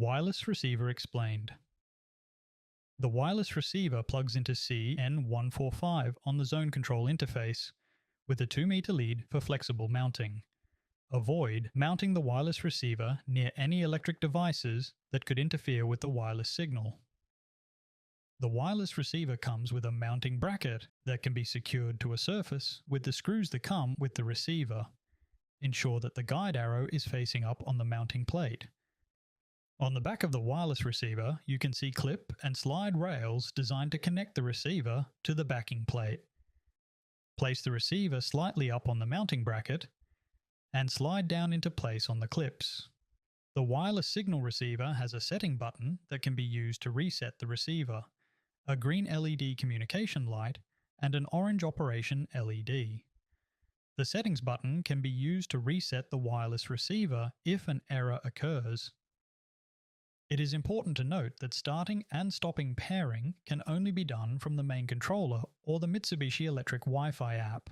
Wireless receiver explained. The wireless receiver plugs into CN145 on the zone control interface, with a 2-meter lead for flexible mounting. Avoid mounting the wireless receiver near any electric devices that could interfere with the wireless signal. The wireless receiver comes with a mounting bracket that can be secured to a surface with the screws that come with the receiver. Ensure that the guide arrow is facing up on the mounting plate. On the back of the wireless receiver, you can see clip and slide rails designed to connect the receiver to the backing plate. Place the receiver slightly up on the mounting bracket and slide down into place on the clips. The wireless signal receiver has a setting button that can be used to reset the receiver, a green LED communication light, and an orange operation LED. The settings button can be used to reset the wireless receiver if an error occurs. It is important to note that starting and stopping pairing can only be done from the main controller or the Mitsubishi Electric Wi-Fi app.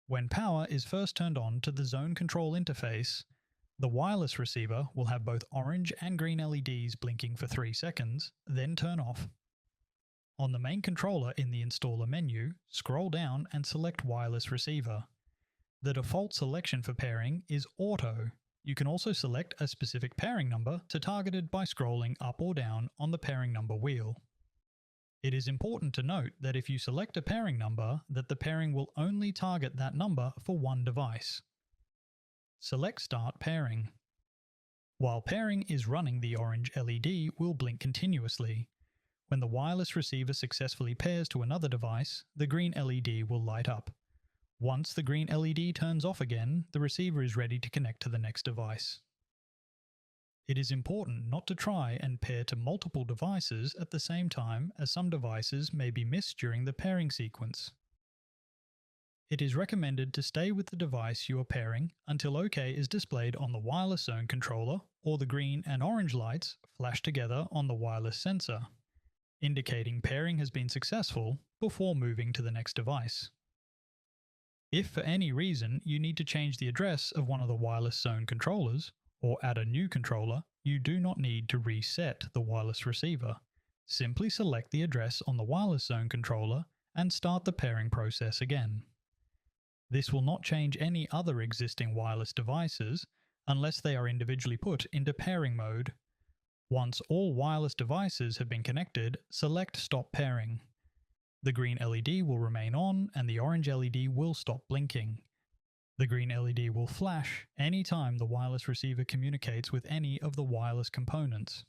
When power is first turned on to the zone control interface, the wireless receiver will have both orange and green LEDs blinking for 3 seconds, then turn off. On the main controller in the installer menu, scroll down and select Wireless Receiver. The default selection for pairing is Auto. You can also select a specific pairing number to target it by scrolling up or down on the pairing number wheel. It is important to note that if you select a pairing number, that the pairing will only target that number for one device. Select Start Pairing. While pairing is running, the orange LED will blink continuously. When the wireless receiver successfully pairs to another device, the green LED will light up. Once the green LED turns off again, the receiver is ready to connect to the next device. It is important not to try and pair to multiple devices at the same time, as some devices may be missed during the pairing sequence. It is recommended to stay with the device you are pairing until OK is displayed on the wireless zone controller or the green and orange lights flash together on the wireless sensor, indicating pairing has been successful before moving to the next device. If for any reason you need to change the address of one of the wireless zone controllers or add a new controller, you do not need to reset the wireless receiver. Simply select the address on the wireless zone controller and start the pairing process again. This will not change any other existing wireless devices unless they are individually put into pairing mode. Once all wireless devices have been connected, select Stop Pairing. The green LED will remain on and the orange LED will stop blinking. The green LED will flash anytime the wireless receiver communicates with any of the wireless components.